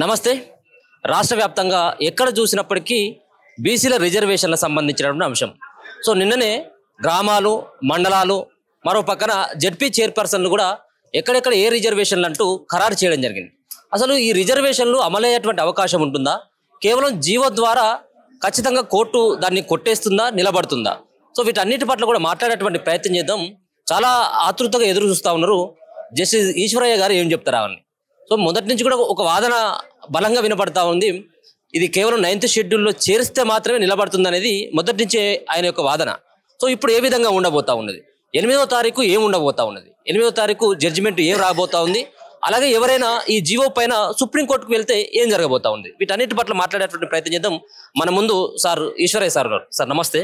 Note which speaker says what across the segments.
Speaker 1: నమస్తే. రాష్ట్ర వ్యాప్తంగా ఎక్కడ చూసినప్పటికీ బీసీల రిజర్వేషన్లకు సంబంధించినటువంటి అంశం. సో నిన్ననే గ్రామాలు, మండలాలు, మరో పక్కన జెడ్పీ చైర్పర్సన్లు కూడా ఎక్కడెక్కడ ఏ రిజర్వేషన్లు అంటూ ఖరారు చేయడం జరిగింది. అసలు ఈ రిజర్వేషన్లు అమలయ్యేటువంటి అవకాశం ఉంటుందా? కేవలం జీవో ద్వారా ఖచ్చితంగా కోర్టు దాన్ని కొట్టేస్తుందా, నిలబడుతుందా? సో వీటన్నిటి పట్ల కూడా మాట్లాడేటువంటి ప్రయత్నం చేద్దాం. చాలా ఆతృతగా ఎదురు చూస్తూ ఉన్నారు. జస్టిస్ ఈశ్వరయ్య గారు ఏం చెప్తారా అని. సో మొదటి నుంచి కూడా ఒక వాదన బలంగా వినపడతా ఉంది. ఇది కేవలం 9th షెడ్యూల్లో చేరిస్తే మాత్రమే నిలబడుతుంది అనేది మొదటి నుంచే ఆయన యొక్క వాదన. సో ఇప్పుడు ఏ విధంగా ఉండబోతా ఉన్నది? 8వ తారీఖు ఏం ఉండబోతా ఉన్నది? 8వ తారీఖు జడ్జిమెంట్ ఏం రాబోతా ఉంది? అలాగే ఎవరైనా ఈ జీవో పైన సుప్రీంకోర్టుకు వెళ్తే ఏం జరగబోతా ఉంది? వీటన్నిటి పట్ల మాట్లాడేటువంటి ప్రయత్నం చేద్దాం. మన ముందు సార్ ఈశ్వరయ్య సార్ గారు. సార్ నమస్తే.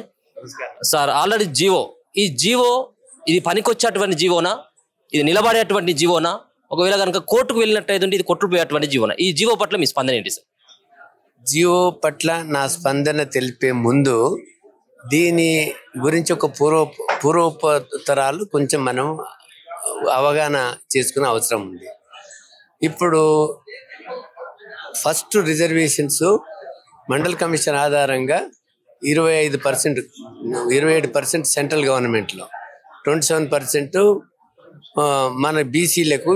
Speaker 1: సార్, ఆల్రెడీ జీవో, ఈ జీవో ఇది పనికొచ్చేటువంటి జీవోనా, ఇది నిలబడేటువంటి జీవోనా, ఒకవేళ కనుక కోర్టుకు వెళ్ళినట్టయితే ఇది కొట్టుకుపోయేటువంటి జీవోనా? ఈ జీవో పట్ల మీ స్పందన ఏంటి సార్?
Speaker 2: జీవో పట్ల నా స్పందన తెలిపే ముందు దీని గురించి ఒక పూర్వోత్తరాలు కొంచెం మనం అవగాహన చేసుకునే అవసరం ఉంది. ఇప్పుడు ఫస్ట్ రిజర్వేషన్స్ మండల్ కమిషన్ ఆధారంగా 27% సెంట్రల్ గవర్నమెంట్లో, 27% మన బీసీలకు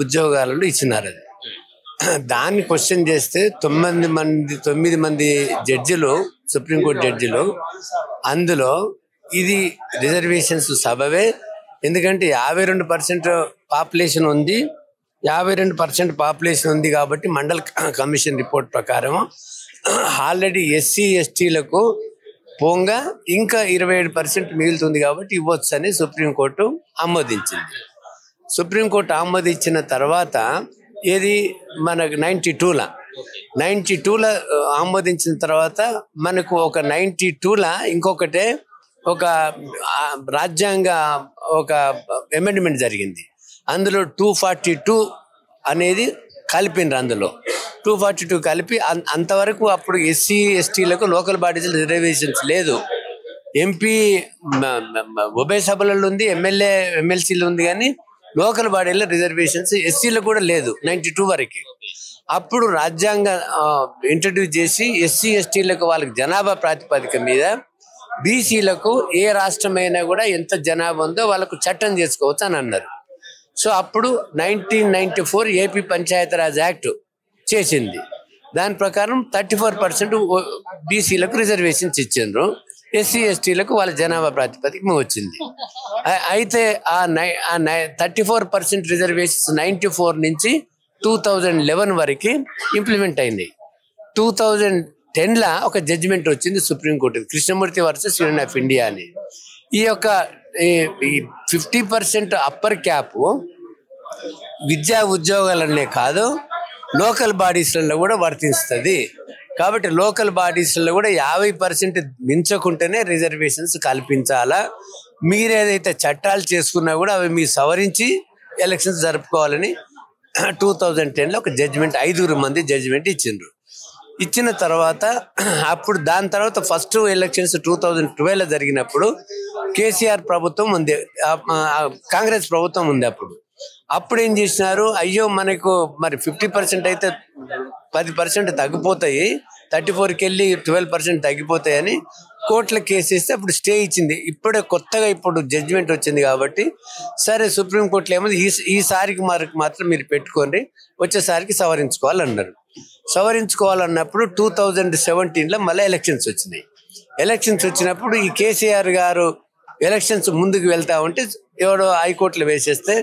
Speaker 2: ఉద్యోగాలలో ఇచ్చినారు. అది దాన్ని క్వశ్చన్ చేస్తే 9 మంది జడ్జిలు, సుప్రీంకోర్టు జడ్జిలు, అందులో ఇది రిజర్వేషన్స్ సబబే. ఎందుకంటే 52% పాపులేషన్ ఉంది. 52% పాపులేషన్ ఉంది కాబట్టి మండల్ కమిషన్ రిపోర్ట్ ప్రకారం ఆల్రెడీ ఎస్సీ ఎస్టీలకు పోంగా ఇంకా 27% మిగులుతుంది కాబట్టి ఇవ్వచ్చు అని సుప్రీంకోర్టు ఆమోదించింది. సుప్రీంకోర్టు ఆమోదించిన తర్వాత ఏది మనకు 92ల ఆమోదించిన తర్వాత మనకు ఒక 92ల ఇంకొకటే ఒక రాజ్యాంగ ఒక అమెండ్మెంట్ జరిగింది. అందులో 242 అనేది కలిపిండ్రు. అందులో 242 కలిపి అంతవరకు అప్పుడు ఎస్సీ ఎస్టీలకు లోకల్ బాడీస్ రిజర్వేషన్స్ లేదు. ఎంపీ ఉభయ సభలలో ఉంది, ఎమ్మెల్సీలు ఉంది, కానీ లోకల్ బాడీలో రిజర్వేషన్స్ ఎస్సీలకు కూడా లేదు 92 వరకు. అప్పుడు రాజ్యాంగ ఇంట్రడ్యూస్ చేసి ఎస్సీ ఎస్టీలకు వాళ్ళకి జనాభా ప్రాతిపదిక మీద బీసీలకు ఏ రాష్ట్రమైనా కూడా ఎంత జనాభా ఉందో వాళ్ళకు చట్టం చేసుకోవచ్చు అని అన్నారు. సో అప్పుడు 1994 ఏపీ పంచాయతీరాజ్ యాక్ట్ చేసింది. దాని ప్రకారం 34% బీసీలకు రిజర్వేషన్స్ ఇచ్చిండ్రు. ఎస్సీ ఎస్టీలకు వాళ్ళ జనాభా ప్రాతిపదిక వచ్చింది. అయితే ఆ 34% రిజర్వేషన్స్ 94 నుంచి 2011 వరకు ఇంప్లిమెంట్ అయింది. 2010లో ఒక జడ్జిమెంట్ వచ్చింది supreme court, Krishnamurthy versus union of India అని. ఈ యొక్క 50% అప్పర్ క్యాప్ విద్యా ఉద్యోగాలనే కాదు, లోకల్ బాడీస్లలో కూడా వర్తిస్తుంది. కాబట్టి లోకల్ బాడీస్లలో కూడా 50% మించకుంటేనే రిజర్వేషన్స్ కల్పించాలా. మీరేదైతే చట్టాలు చేసుకున్నా కూడా అవి మీరు సవరించి ఎలక్షన్స్ జరుపుకోవాలని 2010లో ఒక జడ్జిమెంట్, 5 మంది జడ్జిమెంట్ ఇచ్చిండ్రు. ఇచ్చిన తర్వాత అప్పుడు దాని తర్వాత ఫస్ట్ ఎలక్షన్స్ 2012లో జరిగినప్పుడు కేసీఆర్ ప్రభుత్వం ఉంది, కాంగ్రెస్ ప్రభుత్వం ఉంది. అప్పుడు ఏం చేసినారు, అయ్యో మనకు మరి 50% అయితే 10% తగ్గిపోతాయి, 34కి వెళ్ళి 12% తగ్గిపోతాయని కోర్టులో కేసు వేస్తే అప్పుడు స్టే ఇచ్చింది. ఇప్పుడే కొత్తగా ఇప్పుడు జడ్జిమెంట్ వచ్చింది కాబట్టి సరే సుప్రీంకోర్టులో ఏమో ఈసారికి మాత్రం మీరు పెట్టుకోండి, వచ్చేసారికి సవరించుకోవాలన్నారు. సవరించుకోవాలన్నప్పుడు 2017లో మళ్ళీ ఎలక్షన్స్ వచ్చినాయి. ఎలక్షన్స్ వచ్చినప్పుడు ఈ కేసీఆర్ గారు ఎలక్షన్స్ ముందుకు వెళ్తా ఉంటే ఎవడో హైకోర్టులో వేసేస్తే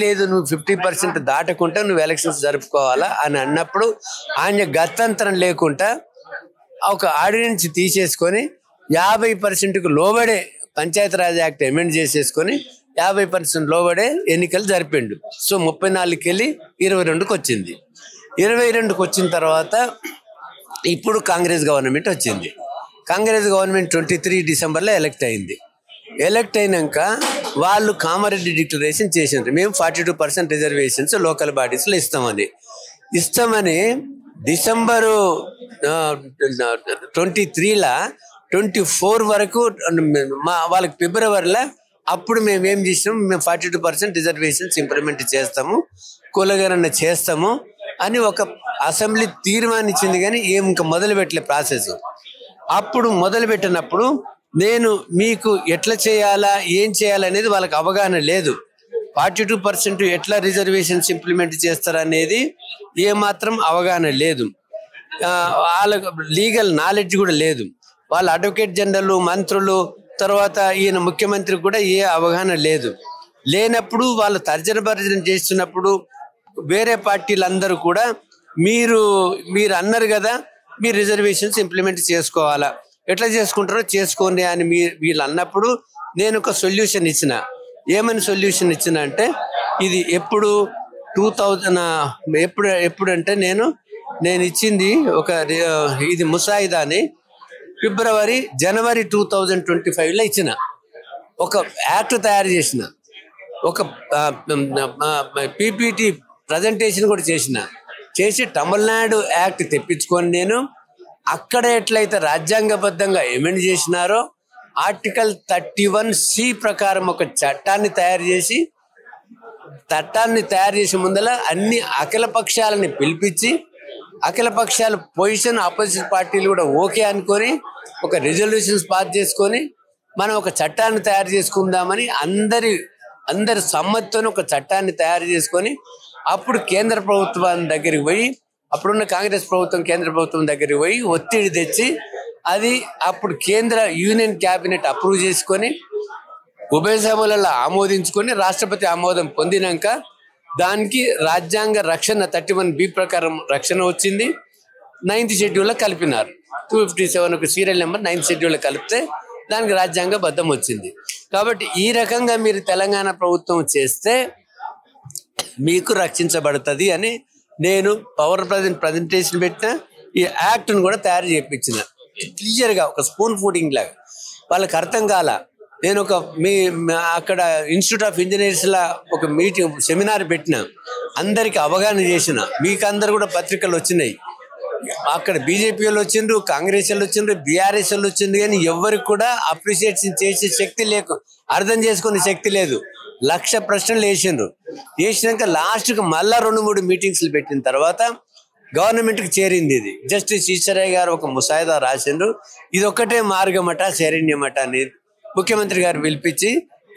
Speaker 2: లేదు నువ్వు 50% దాటకుండా నువ్వు ఎలక్షన్స్ జరుపుకోవాలా అని అన్నప్పుడు ఆయన గత్యంతరం లేకుండా ఒక ఆర్డినెన్స్ తీసేసుకొని 50%కు లోబడే పంచాయతీరాజ్ యాక్ట్ అమెండ్ చేసేసుకొని 50% లోబడే ఎన్నికలు జరిపిండు. సో 34కి వెళ్ళి 22కి వచ్చింది. 22కి వచ్చిన తర్వాత ఇప్పుడు కాంగ్రెస్ గవర్నమెంట్ వచ్చింది. కాంగ్రెస్ గవర్నమెంట్ 23 డిసెంబర్లో ఎలక్ట్ అయింది. ఎలక్ట్ అయినాక వాళ్ళు కామారెడ్డి డిక్లరేషన్ చేసిండ్రు, మేము 42% రిజర్వేషన్స్ లోకల్ బాడీస్లో ఇస్తామని డిసెంబరు 23లో 24 వరకు వాళ్ళకి ఫిబ్రవరిలో అప్పుడు మేము ఏం చేసినాం, మేము 42% రిజర్వేషన్స్ ఇంప్లిమెంట్ చేస్తాము, కులగణన చేస్తాము అని ఒక అసెంబ్లీ తీర్మానించింది, కానీ ఇంకా మొదలుపెట్టలే ప్రాసెస్. అప్పుడు మొదలుపెట్టినప్పుడు నేను మీకు ఎట్లా చేయాలా ఏం చేయాలనేది వాళ్ళకి అవగాహన లేదు. 42% ఎట్లా రిజర్వేషన్స్ ఇంప్లిమెంట్ చేస్తారనేది ఏమాత్రం అవగాహన లేదు. వాళ్ళకు లీగల్ నాలెడ్జ్ కూడా లేదు. వాళ్ళ అడ్వకేట్ జనరల్, మంత్రులు, తర్వాత ఈయన ముఖ్యమంత్రి కూడా ఏ అవగాహన లేదు. లేనప్పుడు వాళ్ళు తర్జన భర్జన చేస్తున్నప్పుడు వేరే పార్టీలందరూ కూడా మీరు అన్నారు కదా, మీరు రిజర్వేషన్స్ ఇంప్లిమెంట్ చేసుకోవాలా, ఎట్లా చేసుకుంటారో చేసుకోండి అని వీళ్ళు అన్నప్పుడు నేను ఒక సొల్యూషన్ ఇచ్చిన. ఏమని సొల్యూషన్ ఇచ్చిన అంటే, ఇది ఎప్పుడు 2000 ఎప్పుడంటే నేను ఇచ్చింది ఇది ముసాయిదాని జనవరి 2025లో ఇచ్చిన. ఒక యాక్ట్ తయారు చేసిన, ఒక పీపీటీ ప్రజెంటేషన్ కూడా చేసి తమిళనాడు యాక్ట్ తెప్పించుకొని నేను అక్కడ ఎట్లయితే రాజ్యాంగబద్ధంగా ఎమెండ్ చేసినారో ఆర్టికల్ 31C ప్రకారం ఒక చట్టాన్ని తయారు చేసి ముందల అన్ని అఖిల పక్షాలని పిలిపించి, అఖిల పక్షాల పొజిషన్ ఆపోజిట్ పార్టీలు కూడా ఓకే అనుకొని ఒక రిజల్యూషన్స్ పాస్ చేసుకొని మనం ఒక చట్టాన్ని తయారు చేసుకుందామని అందరి సమ్మతితో ఒక చట్టాన్ని తయారు చేసుకొని అప్పుడు కేంద్ర ప్రభుత్వం దగ్గరికి పోయి, అప్పుడున్న కాంగ్రెస్ ప్రభుత్వం కేంద్ర ప్రభుత్వం దగ్గరికి పోయి ఒత్తిడి తెచ్చి అది అప్పుడు యూనియన్ క్యాబినెట్ అప్రూవ్ చేసుకొని ఉభయ సభలలో ఆమోదించుకొని రాష్ట్రపతి ఆమోదం పొందినాక దానికి రాజ్యాంగ రక్షణ 31B ప్రకారం రక్షణ వచ్చింది. 9th షెడ్యూల్లో కలిపినారు. 257 ఒక సీరియల్ నెంబర్ 9th షెడ్యూల్లో కలిపితే దానికి రాజ్యాంగ బద్ధం వచ్చింది. కాబట్టి ఈ రకంగా మీరు తెలంగాణ ప్రభుత్వం చేస్తే మీకు రక్షించబడుతుంది అని నేను పవర్ ప్రజెంటేషన్ పెట్టిన. ఈ యాక్ట్ను కూడా తయారు చేయించిన క్లియర్గా, ఒక స్పూన్ ఫుడింగ్ లాగా. వాళ్ళకి అర్థం కాల. నేను అక్కడ ఇన్స్టిట్యూట్ ఆఫ్ ఇంజనీర్స్లా ఒక సెమినార్ పెట్టిన, అందరికి అవగాహన చేసిన. మీకు అందరు కూడా పత్రికలు వచ్చినాయి. అక్కడ బీజేపీ వాళ్ళు వచ్చిండ్రు, కాంగ్రెస్ వాళ్ళు వచ్చిండ్రు, బీఆర్ఎస్ వాళ్ళు వచ్చింది, కానీ ఎవరికి కూడా అప్రిషియేషన్ చేసే శక్తి అర్థం చేసుకునే శక్తి లేదు. 1,00,000 ప్రశ్నలు వేసినాక లాస్ట్కి మళ్ళా 2-3 మీటింగ్స్లు పెట్టిన తర్వాత గవర్నమెంట్కి చేరింది. ఇది జస్టిస్ ఈశ్వరయ్య గారు ఒక ముసాయిదా రాసిండ్రు. ఇది ఒక్కటే మార్గమట, శరణ్యమట అని ముఖ్యమంత్రి గారు పిలిపించి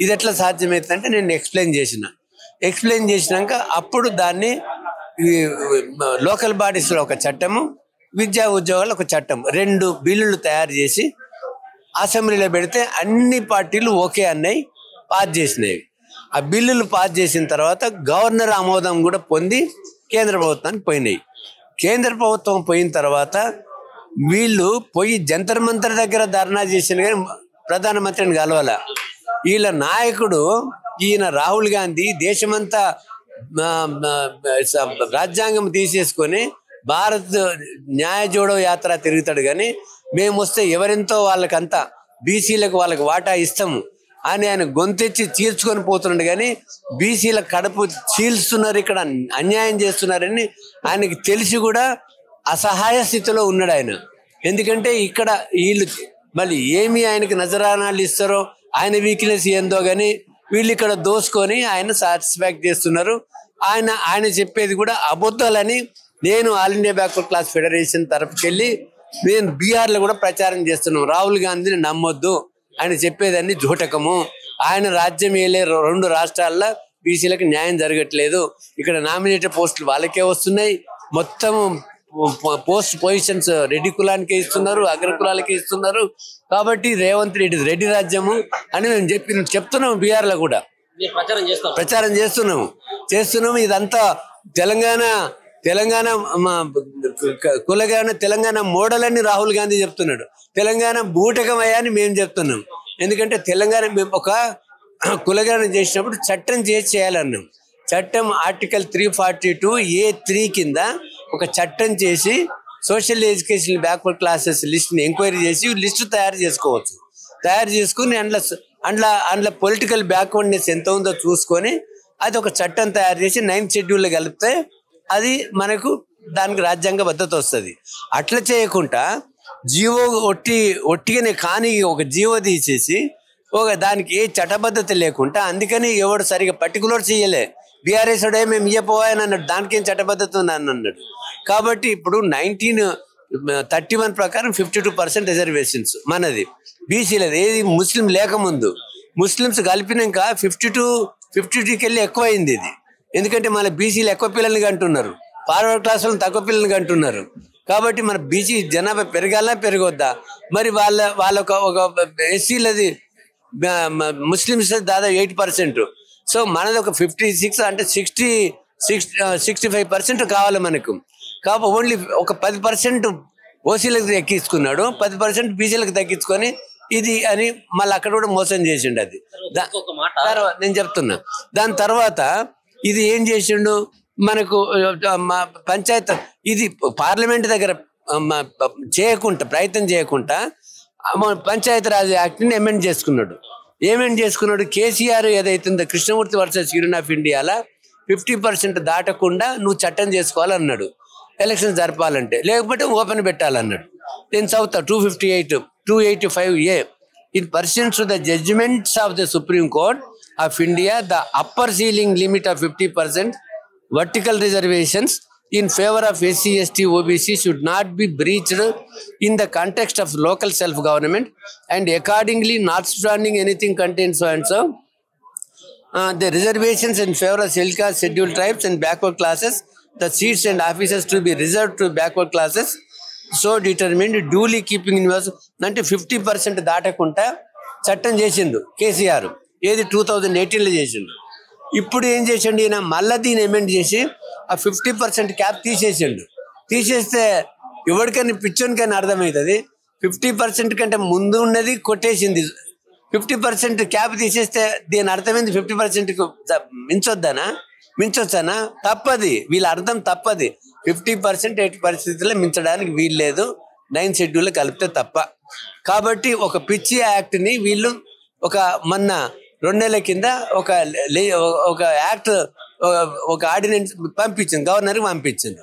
Speaker 2: ఇది ఎట్లా సాధ్యమవుతుందంటే నేను ఎక్స్ప్లెయిన్ చేసినాక అప్పుడు దాన్ని లోకల్ బాడీస్లో ఒక చట్టము, విద్యా ఉద్యోగాలు ఒక చట్టం, 2 బిల్లులు తయారు చేసి అసెంబ్లీలో పెడితే అన్ని పార్టీలు ఓకే అన్నాయి, పాస్ చేసినాయి. ఆ బిల్లులు పాస్ చేసిన తర్వాత గవర్నర్ ఆమోదం కూడా పొంది కేంద్ర ప్రభుత్వానికి పోయినాయి. కేంద్ర ప్రభుత్వం పోయిన తర్వాత వీళ్ళు పోయి జంతర్ మంతర్ దగ్గర ధర్నా చేసిన, కానీ ప్రధానమంత్రిని కలవాల. వీళ్ళ నాయకుడు ఈయన రాహుల్ గాంధీ దేశమంతా రాజ్యాంగం తీసేసుకొని భారత్ న్యాయ జోడో యాత్ర తిరుగుతాడు, కానీ మేము వస్తే ఎవరెంతో వాళ్ళకంతా బీసీలకు వాళ్ళకి వాటా ఇస్తాము అని ఆయన గొంతెచ్చి చీల్చుకొని పోతున్నాడు. కానీ బీసీల కడుపు చీల్స్తున్నారు, ఇక్కడ అన్యాయం చేస్తున్నారని ఆయనకి తెలిసి కూడా అసహాయ స్థితిలో ఉన్నాడు ఆయన. ఎందుకంటే ఇక్కడ వీళ్ళు మళ్ళీ ఏమి ఆయనకి నజరానాలు ఇస్తారో, ఆయన వీక్నెస్ ఏందో కానీ వీళ్ళు ఇక్కడ దోసుకొని ఆయన సాటిస్ఫాక్ట్ చేస్తున్నారు. ఆయన చెప్పేది కూడా అబద్ధాలని నేను all India backward class federation తరపుకెళ్ళి నేను బీహార్లో కూడా ప్రచారం చేస్తున్నాం. రాహుల్ గాంధీని నమ్మొద్దు, ఆయన చెప్పేదాన్ని జూటకము, ఆయన రాజ్యం ఏలే 2 రాష్ట్రాల్లో బీసీలకు న్యాయం జరగట్లేదు, ఇక్కడ నామినేటెడ్ పోస్టులు వాళ్ళకే వస్తున్నాయి, మొత్తం పోస్ట్ పొజిషన్స్ రెడ్డి కులానికే ఇస్తున్నారు, అగ్రకులాలకే ఇస్తున్నారు. కాబట్టి రేవంత్ రెడ్డి రెడ్డి రాజ్యము అని మేము చెప్తున్నాము. బీహార్లో కూడా ప్రచారం చేస్తున్నాము. ఇదంతా తెలంగాణ తెలంగాణ మోడల్ అని రాహుల్ గాంధీ చెప్తున్నాడు. తెలంగాణ బూటకమయ్యా అని మేము చెప్తున్నాం. ఎందుకంటే తెలంగాణ మేము ఒక కులగణన చేసినప్పుడు చట్టం చేయాలన్నాం. చట్టం ఆర్టికల్ 342A3 కింద ఒక చట్టం చేసి సోషల్ ఎడ్యుకేషన్ బ్యాక్వర్డ్ క్లాసెస్ లిస్ట్ని ఎంక్వైరీ చేసి లిస్టు తయారు చేసుకుని అందులో పొలిటికల్ బ్యాక్వర్డ్నెస్ ఎంత ఉందో చూసుకొని అది ఒక చట్టం తయారు చేసి 9th షెడ్యూల్లో కలిపితే అది మనకు దానికి రాజ్యాంగ భద్రత వస్తుంది. అట్లా చేయకుండా జీవో ఒట్టిగానే కానీ ఒక జీవో తీసేసి దానికి ఏ చట్టబద్ధత లేకుండా, అందుకని ఎవడు సరిగా పర్టికులర్ చేయలే. బీఆర్ఎస్ వాడే మేము ఇయ్యపోవాయని అన్నాడు, దానికేం చట్టబద్ధత అని అన్నాడు. కాబట్టి ఇప్పుడు 1931 ప్రకారం 52% రిజర్వేషన్స్ మనది, బీసీలది. ఏది ముస్లిం లేకముందు, ముస్లిమ్స్ కలిపినాక 52కి వెళ్ళి ఎక్కువ అయింది ఇది. ఎందుకంటే మన బీసీలు ఎక్కువ పిల్లల్ని కంటున్నారు, ఫార్వర్డ్ క్లాస్ వాళ్ళని తక్కువ పిల్లల్ని కంటున్నారు. కాబట్టి మన బీసీ జనాభా పెరగాలన్నా పెరగొద్దా? మరి వాళ్ళ ఒక ఎస్సీలది ముస్లిమ్స్ దాదాపు 8%. సో మనది ఒక 56 అంటే 65% కావాలి మనకు. కాబట్టి ఓన్లీ ఒక 10% ఓసీలకు ఎక్కించుకున్నాడు, 10% బీసీలకు తగ్గించుకొని ఇది అని మళ్ళీ అక్కడ కూడా మోసం చేసిండు. అది నేను చెప్తున్నా. దాని తర్వాత ఇది ఏం చేసిండు మనకు పంచాయత్, ఇది పార్లమెంట్ దగ్గర చేయకుండా ప్రయత్నం చేయకుండా పంచాయతీ రాజ్ యాక్ట్ని అమెండ్ చేసుకున్నాడు. కేసీఆర్ ఏదైతుందో కృష్ణమూర్తి వర్సెస్ యూనియన్ ఆఫ్ ఇండియాలో 50% దాటకుండా నువ్వు చట్టం చేసుకోవాలన్నాడు ఎలక్షన్ జరపాలంటే, లేకపోతే ఓపెన్ పెట్టాలన్నాడు. నేను చదువుతా 285A. In pursuant to the judgments of the Supreme Court of India, the upper ceiling limit of 50% vertical reservations in favor of SC, ST, OBC should not be breached in the context of local self-government, and accordingly, notwithstanding anything contained so and so, the reservations in favor of caste, scheduled tribes and backward classes, the seats and offices to be reserved to backward classes, so determined, duly keeping in view అంటే 50% దాటకుండా చట్టం చేసిండు కేసీఆర్. ఏది 2018లో చేసిండు. ఇప్పుడు ఏం చేసిండు ఈయన, మళ్ళీ దీన్ని అమెండ్ చేసి ఆ 50% క్యాప్ తీసేస్తే ఎవరికైనా పిచ్చోనికైనా అర్థమవుతుంది. 50% కంటే ముందు ఉన్నది కొట్టేసింది. 50% క్యాప్ తీసేస్తే దీని అర్థమైంది 50%కు మించొచ్చానా? తప్పది, వీళ్ళ అర్థం తప్పది. 50% 8 పరిస్థితుల్లో మించడానికి వీల్లేదు, 9 షెడ్యూల్ కలిపితే తప్ప. కాబట్టి ఒక పిచ్చి యాక్ట్ని వీళ్ళు మొన్న 2 నెలల కింద ఒక యాక్ట్, ఒక ఆర్డినెన్స్ పంపించింది, గవర్నర్కి పంపించింది,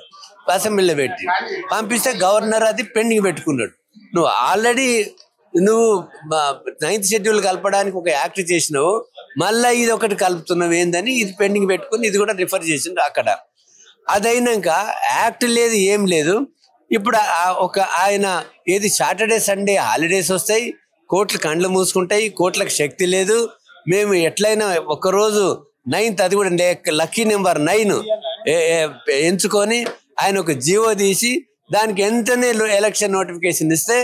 Speaker 2: అసెంబ్లీలో పెట్టి పంపిస్తే గవర్నర్ అది పెండింగ్ పెట్టుకున్నాడు. నువ్వు ఆల్రెడీ 9th షెడ్యూల్ కలపడానికి ఒక యాక్ట్ చేసినావు, మళ్ళీ ఇది ఒకటి కలుపుతున్నావు ఏందని ఇది పెండింగ్ పెట్టుకుని ఇది కూడా రిఫర్ చేసిండు అక్కడ. అదైనాక యాక్ట్ లేదు, ఏం లేదు. ఇప్పుడు ఆయన ఏది సాటర్డే సండే హాలిడేస్ వస్తాయి, కోర్టులు కండ్లు మూసుకుంటాయి, కోర్టులకు శక్తి లేదు. మేము ఎట్లయినా ఒకరోజు 9th, అది కూడా లక్కీ నెంబర్ 9 ఎంచుకొని ఆయన ఒక జీవో తీసి దానికి ఎంతనే ఎలక్షన్ నోటిఫికేషన్ ఇస్తే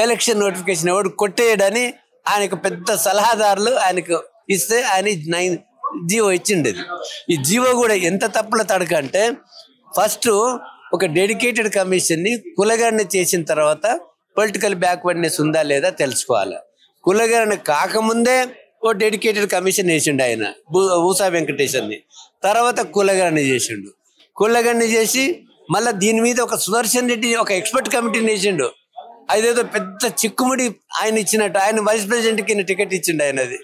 Speaker 2: ఎలక్షన్ నోటిఫికేషన్ ఎవడు కొట్టేయడని ఆయనకు పెద్ద సలహాదారులు ఆయనకు ఇస్తే ఆయన 9 జీవో ఇచ్చిండేది. ఈ జీవో కూడా ఎంత తప్పుల తడకంటే, ఫస్ట్ ఒక డెడికేటెడ్ కమిషన్ని కులగణన చేసిన తర్వాత పొలిటికల్ బ్యాక్వర్డ్నెస్ ఉందా లేదా తెలుసుకోవాలి. కులగణన కాకముందే ఓ డెడికేటెడ్ కమిషన్ వేసిండు ఆయన, ఊసా వెంకటేశ్వర్ని. తర్వాత కులగణన చేసిండు. కులగణన చేసి మళ్ళీ దీని మీద ఒక సుదర్శన్ రెడ్డి ఒక ఎక్స్పర్ట్ కమిటీని వేసిండు. అదేదో పెద్ద చిక్కుముడి ఆయన ఇచ్చినట్టు, ఆయన వైస్ ప్రెసిడెంట్కి టికెట్ ఇచ్చిండు ఆయనది.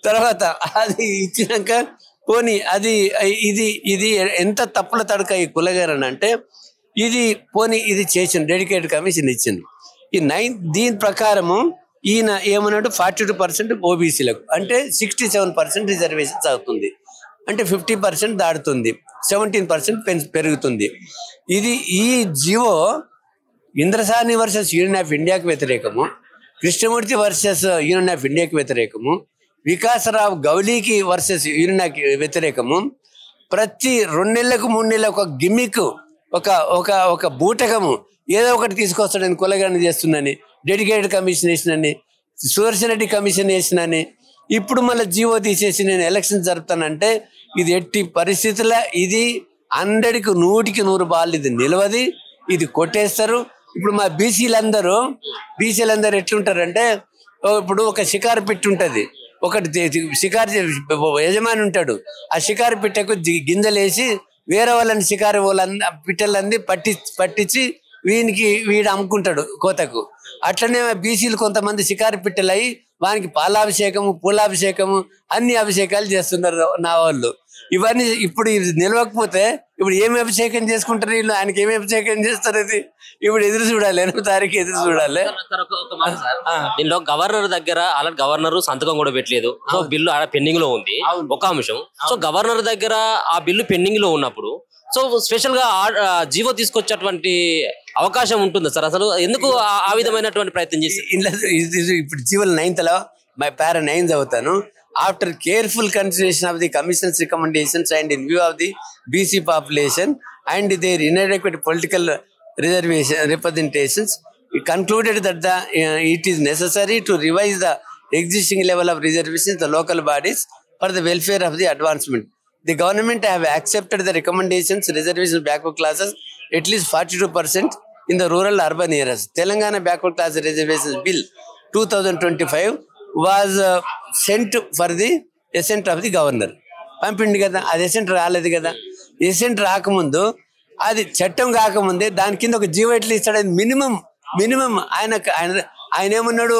Speaker 2: తర్వాత అది ఇచ్చినాక పోనీ అది ఇది ఎంత తప్పుల తడక ఈ కులగణన అంటే, ఇది చేసిండు, డెడికేటెడ్ కమిషన్ ఇచ్చిండు. దీని ప్రకారము ఈయన ఏమన్నాడు, 42% ఓబీసీలకు అంటే 67% రిజర్వేషన్స్ అవుతుంది, అంటే 50% దాడుతుంది, 17% పెరుగుతుంది. ఈ GO Indra Sawhney versus union of ఇండియాకి వ్యతిరేకము, కృష్ణమూర్తి వర్సెస్ యూనియన్ ఆఫ్ ఇండియాకి వ్యతిరేకము, వికాసరావు గౌలీకి వర్సెస్ యూనియన్ వ్యతిరేకము. ప్రతి 2 నెలలకు 3 నెలలకు ఒక గిమ్మిక్, ఒక బూటకము ఏదో ఒకటి తీసుకొస్తాడని, కులగణన చేస్తుందని, డెడికేటెడ్ కమిషన్ వేసినని, సుదర్శన్ రెడ్డి కమిషన్ వేసినని. ఇప్పుడు మళ్ళీ జీవో తీసేసి నేను ఎలక్షన్ జరుపుతానంటే ఇది ఎట్టి పరిస్థితుల్లో ఇది 100కి 100 బాల్ ఇది నిలవది, ఇది కొట్టేస్తారు. ఇప్పుడు మా బీసీలందరూ ఎట్లుంటారంటే, ఇప్పుడు ఒక షికారు పెట్టి ఉంటుంది, ఒకటి షికారు యజమాని ఉంటాడు, ఆ షికారు పిట్టకు గింజలేసి వేరే వాళ్ళని షికారు పిట్టలన్నీ పట్టించి వీడు అమ్ముకుంటాడు కోతకు. అట్లనే బీసీలు కొంతమంది షికారు పిట్టలయ్యి వానికి పాలాభిషేకము, పూలాభిషేకము, అన్ని అభిషేకాలు చేస్తున్నారు నా వాళ్ళు. ఇవన్నీ ఇప్పుడు ఇది నిలవకపోతే ఇప్పుడు ఏమి అభిషేకం చేసుకుంటారు వీళ్ళు, ఆయనకి ఏమి అభిషేకం చేస్తారు? అది ఇప్పుడు ఎదురు చూడాలి, 8వ తారీఖు ఎదురు చూడాలి.
Speaker 1: దీనిలో గవర్నర్ దగ్గర ఆల్రెడీ గవర్నర్ సంతకం కూడా పెట్టలేదు. సో బిల్లు ఆడ పెండింగ్ లో ఉంది ఒక అంశం. సో గవర్నర్ దగ్గర ఆ బిల్లు పెండింగ్ లో ఉన్నప్పుడు సో స్పెషల్ గా జీవో తీసుకొచ్చేటువంటి అవకాశం ఉంటుందా సార్? అసలు ఎందుకు ఆ విధమైనటువంటి ప్రయత్నం చేసి
Speaker 2: ఇప్పుడు జీవోల 9th లో para 9 చదువుతాను. After careful consideration of the Commission's recommendations and in view of the BC population and their inadequate political representations, it concluded that it is necessary to revise the existing level of reservations in the local bodies for the welfare of the advancement. The government have accepted the recommendations reservation backward classes at least 42% in the rural urban areas. Telangana Backward Class Reservations Bill 2025 was sent for the assent of the governor. పంపిండి కదా, అది Accent రాలేదు కదా. Accent రాకముందు అది చట్టం కాకముందే దాని కింద ఒక జీవో ఎట్లా ఇస్తాడు? మినిమం ఆయన ఏమన్నాడు,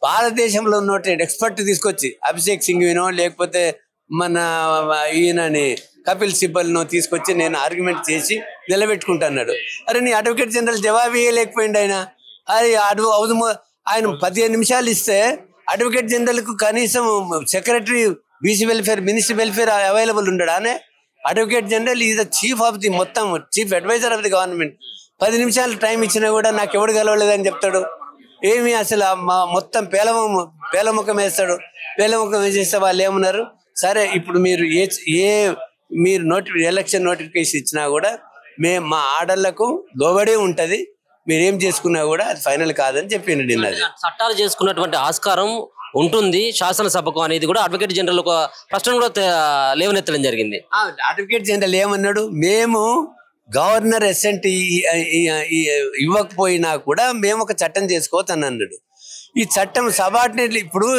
Speaker 2: భారతదేశంలో ఉన్న ఎక్స్పర్ట్ తీసుకొచ్చి అభిషేక్ సింఘ్వినో లేకపోతే మన ఈయనని కపిల్ సిబ్బల్నో తీసుకొచ్చి నేను ఆర్గ్యుమెంట్ చేసి నిలబెట్టుకుంటున్నాడు. అరే నీ అడ్వకేట్ జనరల్ జవాబు ఇవ్వలేకపోయింది ఆయన. అది ఆయన 15 నిమిషాలు ఇస్తే అడ్వకేట్ జనరల్కు కనీసం secretary BC welfare ministry welfare available ఉండడు. అనే advocate general is the chief of the మొత్తం chief advisor of the government. 10 నిమిషాలు టైం ఇచ్చినా కూడా నాకు ఎవడు కలవలేదని చెప్తాడు. ఏమి అసలు మొత్తం పేలముఖం వేస్తాడు. పేలముఖం వేసేస్తే వాళ్ళు ఏమన్నారు, సరే ఇప్పుడు మీరు మీరు ఎలక్షన్ నోటిఫికేషన్ ఇచ్చినా కూడా మా ఆర్డర్లకు లోబడే ఉంటది, మీరేం చేసుకున్నా కూడా అది ఫైనల్ కాదని చెప్పింది.
Speaker 1: చట్టాలు చేసుకున్నటువంటి ఆస్కారం ఉంటుంది శాసనసభకు అనేది కూడా అడ్వకేట్ జనరల్ ఒక ప్రశ్న కూడా లేవనెత్తడం జరిగింది.
Speaker 2: అడ్వకేట్ జనరల్ ఏమన్నాడు, మేము గవర్నర్ అసెంట్ ఇవ్వకపోయినా కూడా మేము ఒక చట్టం చేసుకోవచ్చు అని అన్నాడు. ఈ చట్టం సబార్డినేట్లీ ఇప్పుడు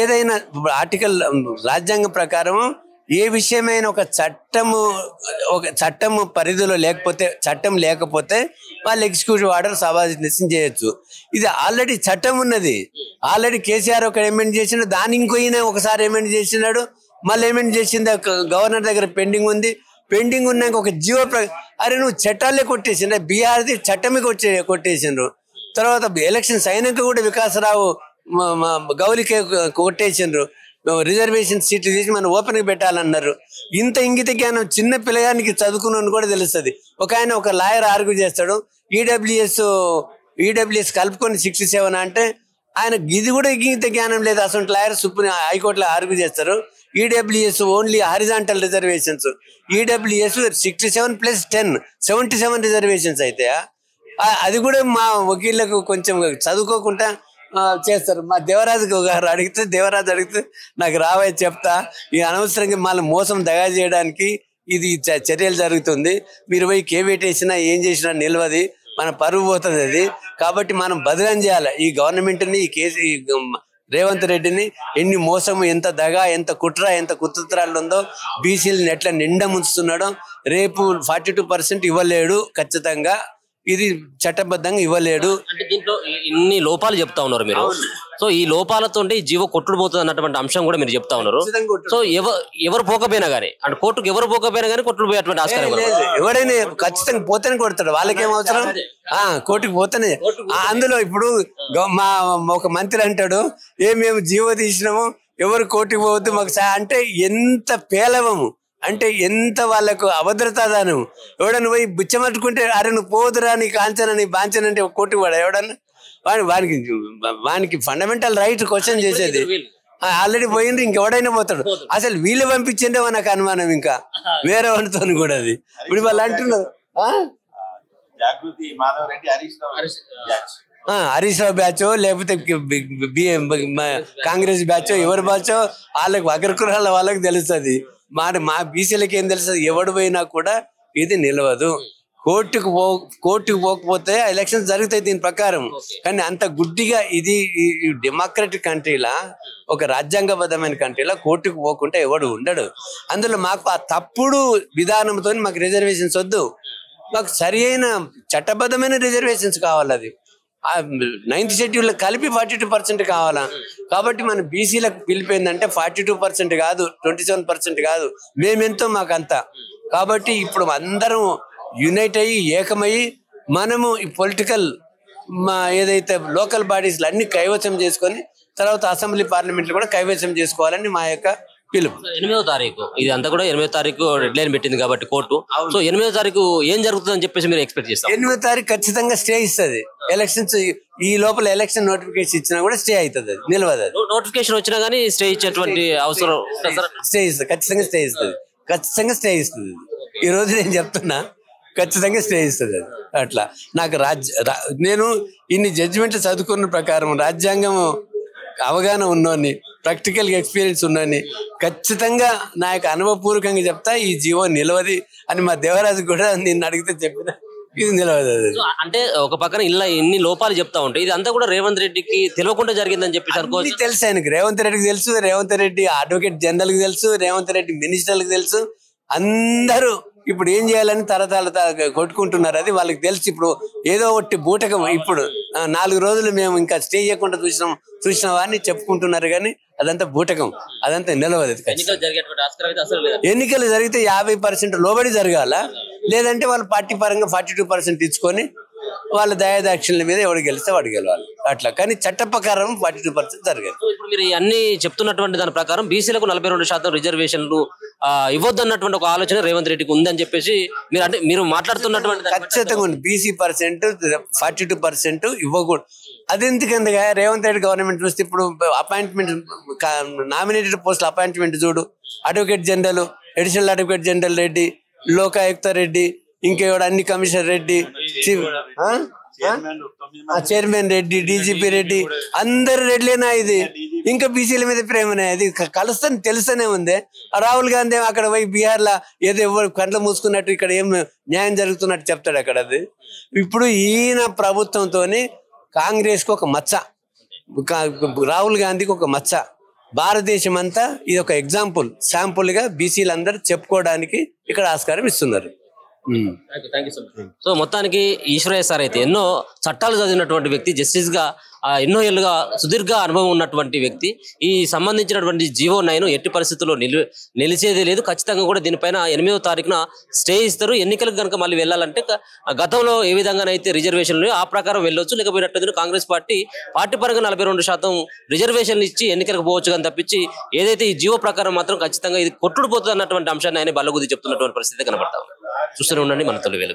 Speaker 2: ఏదైనా ఆర్టికల్ రాజ్యాంగం ప్రకారం ఏ విషయమైన ఒక చట్టము పరిధిలో లేకపోతే చట్టం లేకపోతే వాళ్ళు ఎగ్జిక్యూటివ్ ఆర్డర్ సబార్డినేషన్ చేయొచ్చు. ఇది ఆల్రెడీ చట్టం ఉన్నది. ఆల్రెడీ కేసీఆర్ ఒక అమెండ్ చేసినాడు, దాని ఇంకోయినా ఒకసారి అమెండ్ చేసినాడు, మళ్ళీ అమెండ్ చేసింది గవర్నర్ దగ్గర పెండింగ్ ఉంది. పెండింగ్ ఉన్నాక ఒక జీవో అరే నువ్వు చట్టాలే కొట్టేసిండ్రు, బీహార్ది చట్టమే కొట్టేసిండ్రు. తర్వాత ఎలక్షన్స్ అయినాక కూడా వికాసరావు గౌలికే కొట్టేసిండ్రు. రిజర్వేషన్ సీట్లు తీసి మనం ఓపెన్గా పెట్టాలన్నారు. ఇంత ఇంగిత జ్ఞానం చిన్న పిల్లగానికి చదువుకున్నాను కూడా తెలుస్తుంది. ఒక లాయర్ ఆర్గ్యూ చేస్తాడు, ఈడబ్ల్యూఎస్ కలుపుకొని 67 అంటే ఆయన ఇది కూడా ఇంగిత జ్ఞానం లేదు. అసలు లాయర్ హైకోర్టులో ఆర్గ్యూ చేస్తారు. EWS only horizontal reservations, EWS 67 + 10 77 reservations అయితే అది కూడా మా వకీళ్లకు కొంచెం చదువుకోకుండా చేస్తారు. మా దేవరాజు గారు అడిగితే నాకు రావే చెప్తా, ఈ అనవసరంగా మళ్ళీ మోసం దగా చేయడానికి ఇది చర్యలు జరుగుతుంది. మీరు పోయి కేవేట్ వేసినా ఏం చేసినా నిలవది, మన పరువు పోతుంది అది. కాబట్టి మనం బదలం చేయాలి ఈ గవర్నమెంట్ని, ఈ రేవంత్ రెడ్డిని. ఎన్ని మోసము, ఎంత దగా, ఎంత కుట్ర, ఎంత కుతంత్రాలు ఉందో, బీసీలను ఎట్లా నిండా ముంచుతున్నాడో. రేపు 42% ఇవ్వలేడు ఖచ్చితంగా, ఇది చట్టబద్ధంగా ఇవ్వలేడు.
Speaker 1: అంటే దీంట్లో ఇన్ని లోపాలు చెప్తా ఉన్నారు మీరు. సో ఈ లోపాలతో జీవో కొట్టుకుపోతుంది అన్నటువంటి అంశం కూడా మీరు చెప్తా ఉన్నారు. సో ఎవరు పోకపోయినా కానీ, అంటే కోర్టుకు ఎవరు పోకపోయినా కానీ కొట్టుకుపోయేటువంటి ఆస్కారం
Speaker 2: ఎవరైనా ఖచ్చితంగా పోతేనే కొడతాడు. వాళ్ళకేం అవసరం, కోర్టుకు పోతేనే. అందులో ఇప్పుడు ఒక మంత్రి అంటాడు, మేము జీవో తీసినాము ఎవరు కోర్టుకు పోవద్దు మాకు అంటే ఎంత పేలవము, అంటే ఎంత వాళ్ళకు అభద్రతాదానం. ఎవడన్నా పోయి బుచ్చమట్టుకుంటే అరే నువ్వు పోదురా, నీ కాంచన నీ బాంచన అంటే కోర్టుకు వాడు ఎవడన్నా వానికి ఫండమెంటల్ రైట్ క్వశ్చన్ చేసేది. ఆల్రెడీ పోయింది, ఇంకెవడైనా పోతాడు. అసలు వీళ్ళు పంపించిండే నాకు అనుమానం, ఇంకా వేరే వాడితో కూడా. అది ఇప్పుడు వాళ్ళు అంటున్నారు హరీష్ రావు బ్యాచో లేకపోతే కాంగ్రెస్ బ్యాచో ఎవరి బ్యాచో వాళ్ళకి అగ్రకులాల వాళ్ళకి తెలుస్తుంది. మా బీసీలకి ఏం తెలుస్తుంది, ఎవడు పోయినా కూడా ఇది నిలవదు. కోర్టుకు పోకపోతే ఎలక్షన్స్ జరుగుతాయి దీని ప్రకారం. కానీ అంత గుడ్డిగా ఇది డెమోక్రటిక్ కంట్రీలా, ఒక రాజ్యాంగబద్ధమైన కంట్రీలా కోర్టుకు పోకుండా ఎవడు ఉండడు. అందులో మాకు ఆ తప్పుడు విధానంతో మాకు రిజర్వేషన్స్ వద్దు, మాకు సరి అయిన చట్టబద్ధమైన రిజర్వేషన్స్ కావాలి. అది 9th షెడ్యూల్ కలిపి 42% కావాలా? కాబట్టి మన బీసీలకు పిలిపోయిందంటే 42% కాదు, 27% కాదు, మేమెంతో మాకంతా. కాబట్టి ఇప్పుడు అందరం యునైట్ అయ్యి ఏకమయ్యి మనము ఈ పొలిటికల్ ఏదైతే లోకల్ బాడీస్లు అన్ని కైవసం చేసుకొని తర్వాత అసెంబ్లీ పార్లమెంట్లు కూడా కైవసం చేసుకోవాలని మా యొక్క పిలుపు.
Speaker 1: 8వ తారీఖు ఇది అంతా కూడా 8వ తారీఖు డెడ్ లైన్ పెట్టింది కాబట్టి కోర్టు. సో 8వ తారీఖు ఏం జరుగుతుందని చెప్పేసి మీరు ఎక్స్పెక్ట్ చేస్తారు?
Speaker 2: 8వ తారీఖు ఖచ్చితంగా స్టే ఇస్తుంది. ఎలక్షన్స్ ఈ లోపల ఎలక్షన్ నోటిఫికేషన్ ఇచ్చినా కూడా స్టే అవుతుంది, అది నిలవదు. అది
Speaker 1: నోటిఫికేషన్ వచ్చినా కానీ స్టే ఇచ్చేటువంటి అవసరం
Speaker 2: స్టే ఇస్తుంది, ఖచ్చితంగా స్టే ఇస్తుంది, ఖచ్చితంగా స్టే ఇస్తుంది. ఈ రోజు నేను చెప్తున్నా ఖచ్చితంగా స్టే ఇస్తుంది అది. అట్లా నాకు నేను ఇన్ని జడ్జిమెంట్లు చదువుకున్న ప్రకారం రాజ్యాంగం అవగాహన ఉన్నోని, ప్రాక్టికల్ ఎక్స్పీరియన్స్ ఉన్నోని ఖచ్చితంగా నా యొక్క అనుభవపూర్వకంగా చెప్తా ఈ జీవో నిలవది అని మా దేవరాజు కూడా నిన్ను అడిగితే చెప్పిన ఇది నిలవదు.
Speaker 1: అంటే ఒక పక్కన ఇలా ఇన్ని లోపాలు చెప్తా ఉంటాయి, ఇది అంతా కూడా రేవంత్ రెడ్డికి తెలియకుండా జరిగిందని చెప్పేసి అనుకోవచ్చు.
Speaker 2: తెలుసు ఆయనకి, రేవంత్ రెడ్డికి తెలుసు, రేవంత్ రెడ్డి అడ్వకేట్ జనరల్కి తెలుసు, రేవంత్ రెడ్డి మినిస్టర్లకు తెలుసు. అందరూ ఇప్పుడు ఏం చేయాలని తరతరాల కొట్టుకుంటున్నారు, అది వాళ్ళకి తెలుసు. ఇప్పుడు ఏదో ఒకటి బూటకం, ఇప్పుడు 4 రోజులు మేము ఇంకా స్టే చేయకుండా చూసిన వారిని చెప్పుకుంటున్నారు, కానీ అదంతా బూటకం, అదంతా నిలవదు. ఎన్నికలు జరిగితే 50% లోబడి జరగాల, లేదంటే వాళ్ళు పార్టీ పరంగా 42% ఇచ్చుకొని వాళ్ళ దయాదాక్షిణ్యం మీద ఎవడు గెలిస్తే వాడు గెలవాలి అట్లా. కానీ చట్ట ప్రకారం 42% జరగాలి.
Speaker 1: ఇప్పుడు మీరు అన్ని చెప్తున్నటువంటి దాని ప్రకారం బీసీలకు 42% రిజర్వేషన్లు ఇవ్వద్దు అన్నటువంటి ఒక ఆలోచన రేవంత్ రెడ్డికి ఉందని చెప్పేసి మీరు మాట్లాడుతున్నటువంటి
Speaker 2: ఖచ్చితంగా ఉంది. BC% 42% ఇవ్వకూడదు. అదెందుకందుగా రేవంత్ రెడ్డి గవర్నమెంట్ చూస్తే ఇప్పుడు అపాయింట్మెంట్ నామినేటెడ్ పోస్టుల అపాయింట్మెంట్ చూడు, advocate general, additional advocate general Reddy, Lokayukta Reddy, ఇంకేవాడు అన్ని commissioner Reddy, chairman Reddy, DGP Reddy, అందరు రెడ్లేనా? ఇది ఇంకా బీసీల మీద ప్రేమనే. అది కలుస్తాను తెలుస్తూనే ఉంది. రాహుల్ గాంధీ అక్కడ పోయి బీహార్లో ఏదో ఎవరు కండ్లు మూసుకున్నట్టు ఇక్కడ ఏం న్యాయం జరుగుతున్నట్టు చెప్తాడు అక్కడ. అది ఇప్పుడు ఈయన ప్రభుత్వంతో కాంగ్రెస్కి ఒక మచ్చ, రాహుల్ గాంధీకి ఒక మచ్చ, భారతదేశం అంతా ఇది ఒక ఎగ్జాంపుల్, శాంపుల్గా బీసీలు అందరూ చెప్పుకోవడానికి ఇక్కడ ఆస్కారం ఇస్తున్నారు.
Speaker 1: సో మొత్తానికి ఈశ్వరయ్య సార్ అయితే ఎన్నో చట్టాలు చదివినటువంటి వ్యక్తి, జస్టిస్ గా ఎన్నో ఏళ్ళుగా సుదీర్ఘ అనుభవం ఉన్నటువంటి వ్యక్తి. ఈ సంబంధించినటువంటి జీవో 9 ఎట్టి పరిస్థితుల్లో నిలిచేదే లేదు. ఖచ్చితంగా కూడా దీనిపైన 8వ తారీఖున స్టే ఇస్తారు. ఎన్నికలకు కనుక మళ్ళీ వెళ్ళాలంటే గతంలో ఏ విధంగానైతే రిజర్వేషన్లు ఆ ప్రకారం వెళ్ళొచ్చు, లేకపోయినట్టు కాంగ్రెస్ పార్టీ పరంగా 42% రిజర్వేషన్లు ఇచ్చి ఎన్నికలకు పోవచ్చు కానీ తప్పించి ఏదైతే ఈ జీవో ప్రకారం మాత్రం ఖచ్చితంగా ఇది కొట్టుడుపోతుంది అన్నటువంటి అంశాన్ని ఆయన బల్లగుద్ది చెప్తున్నటువంటి పరిస్థితి కనబడతా ఉంది. చూస్తూనే ఉండండి మన తొలి వెలుగు.